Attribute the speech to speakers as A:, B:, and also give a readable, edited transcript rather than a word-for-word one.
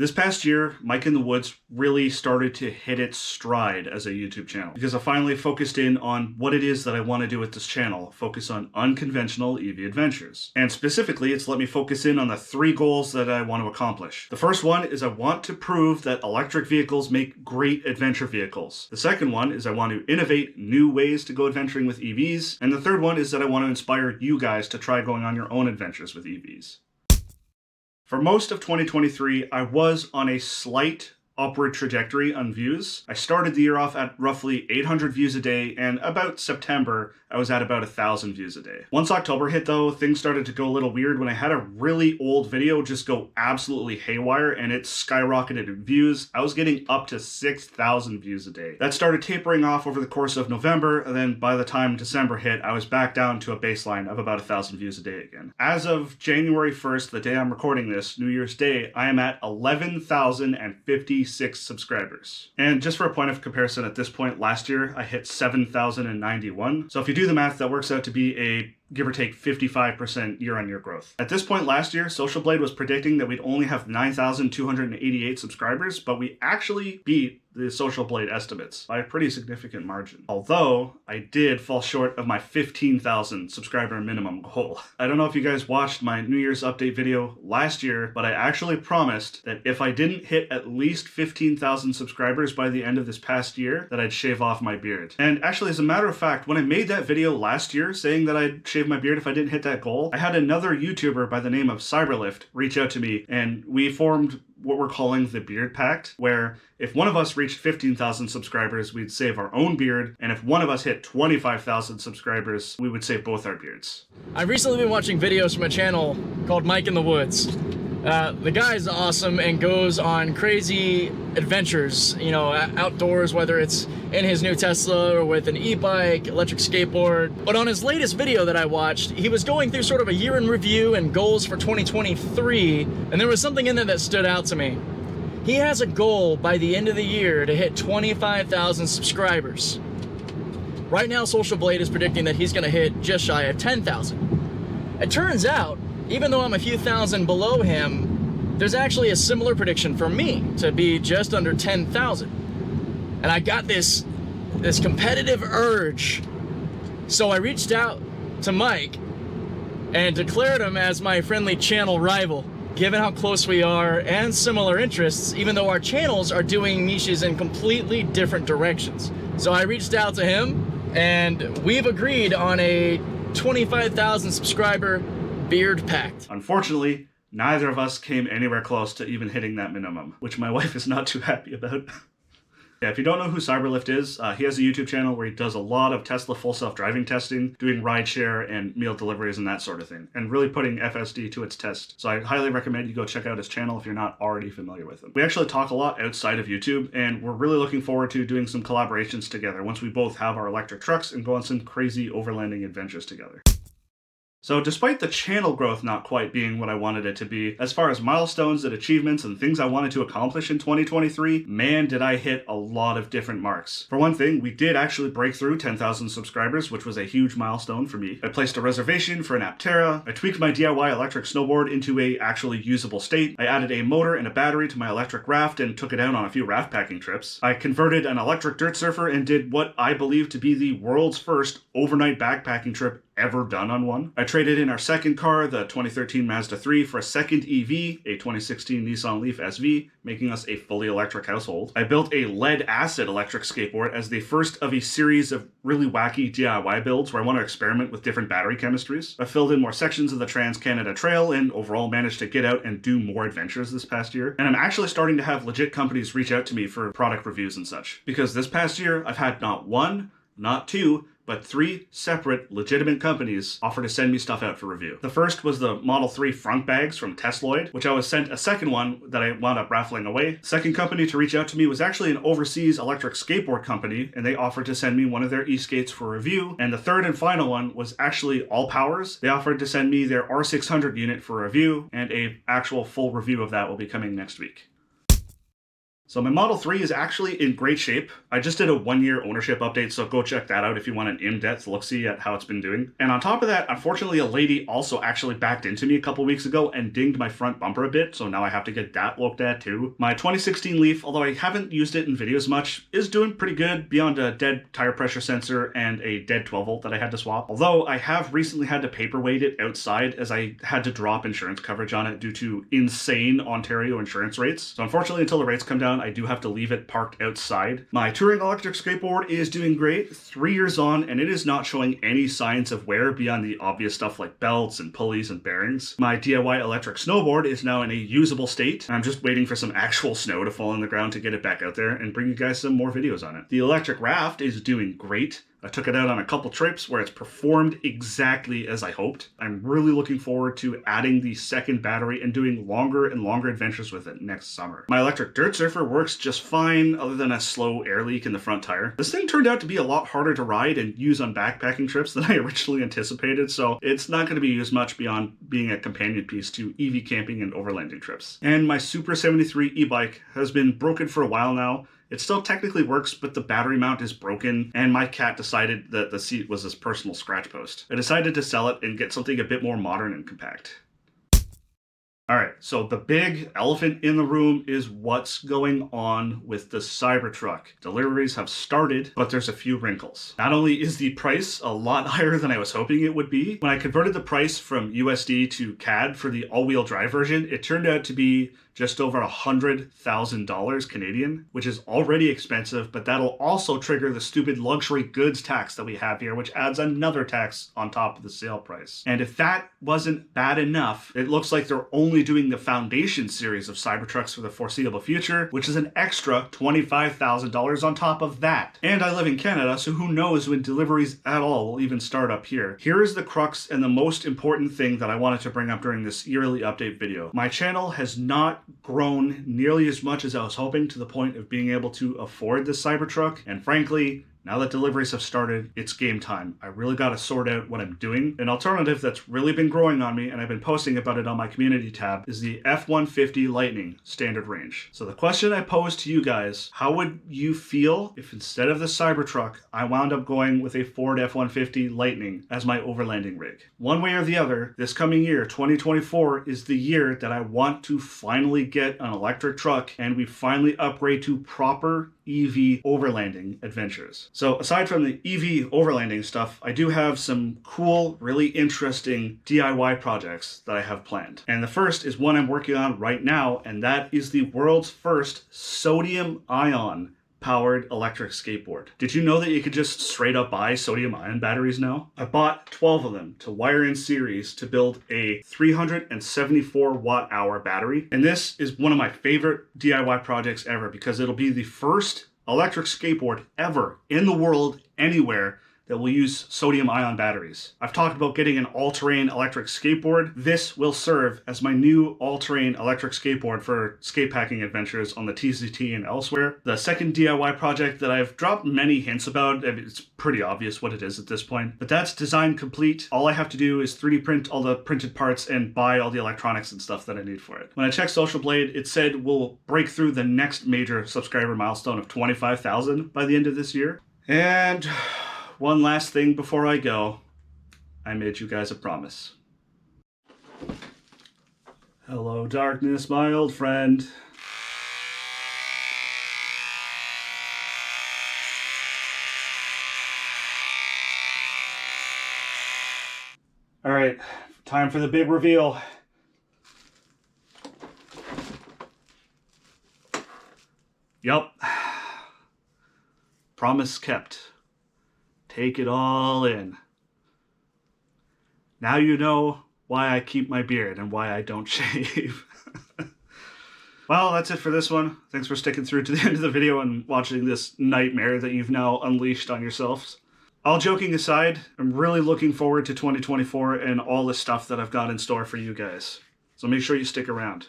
A: This past year, Mike in the Woods really started to hit its stride as a YouTube channel because I finally focused in on what it is that I want to do with this channel, focus on unconventional EV adventures. And specifically, it's let me focus in on the 3 goals that I want to accomplish. The first one is I want to prove that electric vehicles make great adventure vehicles. The second one is I want to innovate new ways to go adventuring with EVs. And the third one is that I want to inspire you guys to try going on your own adventures with EVs. For most of 2023, I was on a slight upward trajectory on views. I started the year off at roughly 800 views a day, and about September, I was at about 1,000 views a day. Once October hit though, things started to go a little weird when I had a really old video just go absolutely haywire and it skyrocketed in views. I was getting up to 6,000 views a day. That started tapering off over the course of November, and then by the time December hit, I was back down to a baseline of about 1,000 views a day again. As of January 1st, the day I'm recording this, New Year's Day, I am at 11,056 subscribers. And just for a point of comparison, at this point last year, I hit 7,091. So if you do the math, that works out to be a give or take 55% year-on-year growth. At this point last year, Social Blade was predicting that we'd only have 9,288 subscribers, but we actually beat the Social Blade estimates by a pretty significant margin. Although, I did fall short of my 15,000 subscriber minimum goal. I don't know if you guys watched my New Year's update video last year, but I actually promised that if I didn't hit at least 15,000 subscribers by the end of this past year, that I'd shave off my beard. And actually, as a matter of fact, when I made that video last year saying that I'd shave my beard if I didn't hit that goal, I had another YouTuber by the name of Cyberlift reach out to me, and we formed what we're calling the Beard Pact, where if one of us reached 15,000 subscribers, we'd save our own beard, and if one of us hit 25,000 subscribers, we would save both our beards.
B: I've recently been watching videos from a channel called Mike in the Woods. The guy's awesome and goes on crazy adventures, you know, outdoors, whether it's in his new Tesla or with an e-bike, electric skateboard. But on his latest video that I watched, he was going through sort of a year in review and goals for 2023, and there was something in there that stood out to me. He has a goal by the end of the year to hit 25,000 subscribers. Right now, Social Blade is predicting that he's gonna hit just shy of 10,000. It turns out, even though I'm a few thousand below him, there's actually a similar prediction for me to be just under 10,000. And I got this competitive urge. So I reached out to Mike and declared him as my friendly channel rival, given how close we are and similar interests, even though our channels are doing niches in completely different directions. So I reached out to him and we've agreed on a 25,000 subscriber Beard Pact.
A: Unfortunately, neither of us came anywhere close to even hitting that minimum, which my wife is not too happy about. Yeah, if you don't know who Cyberlift is, he has a YouTube channel where he does a lot of Tesla full self-driving testing, doing rideshare and meal deliveries and that sort of thing, and really putting FSD to its test. So I highly recommend you go check out his channel if you're not already familiar with him. We actually talk a lot outside of YouTube, and we're really looking forward to doing some collaborations together once we both have our electric trucks and go on some crazy overlanding adventures together. So despite the channel growth not quite being what I wanted it to be, as far as milestones and achievements and things I wanted to accomplish in 2023, man did I hit a lot of different marks. For one thing, we did actually break through 10,000 subscribers, which was a huge milestone for me. I placed a reservation for an Aptera, I tweaked my DIY electric snowboard into a actually usable state, I added a motor and a battery to my electric raft and took it out on a few raft packing trips, I converted an electric dirt surfer and did what I believe to be the world's first overnight backpacking trip ever done on one. I traded in our second car, the 2013 Mazda 3, for a second EV, a 2016 Nissan Leaf SV, making us a fully electric household. I built a lead-acid electric skateboard as the first of a series of really wacky DIY builds where I want to experiment with different battery chemistries. I filled in more sections of the Trans-Canada Trail and overall managed to get out and do more adventures this past year. And I'm actually starting to have legit companies reach out to me for product reviews and such. Because this past year, I've had not one, not two, but 3 separate legitimate companies offer to send me stuff out for review. The first was the Model 3 front bags from Tesloid, which I was sent a second one that I wound up raffling away. The second company to reach out to me was actually an overseas electric skateboard company, and they offered to send me one of their e-skates for review. And the third and final one was actually All Powers. They offered to send me their R600 unit for review, and a actual full review of that will be coming next week. So my Model 3 is actually in great shape. I just did a 1-year ownership update, so go check that out if you want an in-depth look-see at how it's been doing. And on top of that, unfortunately, a lady also actually backed into me a couple weeks ago and dinged my front bumper a bit, so now I have to get that looked at too. My 2016 Leaf, although I haven't used it in videos much, is doing pretty good beyond a dead tire pressure sensor and a dead 12 volt that I had to swap. Although I have recently had to paperweight it outside as I had to drop insurance coverage on it due to insane Ontario insurance rates. So unfortunately, until the rates come down, I do have to leave it parked outside. My touring electric skateboard is doing great, 3 years on, and it is not showing any signs of wear beyond the obvious stuff like belts and pulleys and bearings. My DIY electric snowboard is now in a usable state, and I'm just waiting for some actual snow to fall on the ground to get it back out there and bring you guys some more videos on it. The electric raft is doing great. I took it out on a couple trips where it's performed exactly as I hoped. I'm really looking forward to adding the second battery and doing longer and longer adventures with it next summer. My electric dirt surfer works just fine other than a slow air leak in the front tire. This thing turned out to be a lot harder to ride and use on backpacking trips than I originally anticipated, so it's not going to be used much beyond being a companion piece to EV camping and overlanding trips. And my Super 73 e-bike has been broken for a while now. It still technically works, but the battery mount is broken, and my cat decided that the seat was his personal scratch post. I decided to sell it and get something a bit more modern and compact. Alright, so the big elephant in the room is what's going on with the Cybertruck. Deliveries have started, but there's a few wrinkles. Not only is the price a lot higher than I was hoping it would be, when I converted the price from USD to CAD for the all-wheel drive version, it turned out to be just over $100,000 Canadian, which is already expensive, but that'll also trigger the stupid luxury goods tax that we have here, which adds another tax on top of the sale price. And if that wasn't bad enough, it looks like they're only doing the Foundation series of Cybertrucks for the foreseeable future, which is an extra $25,000 on top of that. And I live in Canada, so who knows when deliveries at all will even start up here. Here is the crux and the most important thing that I wanted to bring up during this yearly update video. My channel has not grown nearly as much as I was hoping, to the point of being able to afford this Cybertruck, and frankly, now that deliveries have started, it's game time. I really got to sort out what I'm doing. An alternative that's really been growing on me, and I've been posting about it on my community tab, is the F-150 Lightning standard range. So the question I pose to you guys, how would you feel if instead of the Cybertruck, I wound up going with a Ford F-150 Lightning as my overlanding rig? One way or the other, this coming year, 2024, is the year that I want to finally get an electric truck and we finally upgrade to proper EV overlanding adventures. So aside from the EV overlanding stuff, I do have some cool, really interesting DIY projects that I have planned. And the first is one I'm working on right now, and that is the world's first sodium-ion powered electric skateboard. Did you know that you could just straight up buy sodium-ion batteries now? I bought 12 of them to wire in series to build a 374 watt-hour battery. And this is one of my favorite DIY projects ever because it'll be the first electric skateboard ever in the world anywhere that will use sodium-ion batteries. I've talked about getting an all-terrain electric skateboard. This will serve as my new all-terrain electric skateboard for skatepacking adventures on the TCT and elsewhere. The second DIY project that I've dropped many hints about, I mean, it's pretty obvious what it is at this point, but that's design complete. All I have to do is 3D print all the printed parts and buy all the electronics and stuff that I need for it. When I checked Social Blade, it said we'll break through the next major subscriber milestone of 25,000 by the end of this year. And one last thing before I go, I made you guys a promise. Hello, darkness, my old friend. All right, time for the big reveal. Yup. Promise kept. Take it all in. Now you know why I keep my beard and why I don't shave. Well, that's it for this one. Thanks for sticking through to the end of the video and watching this nightmare that you've now unleashed on yourselves. All joking aside, I'm really looking forward to 2024 and all the stuff that I've got in store for you guys. So make sure you stick around.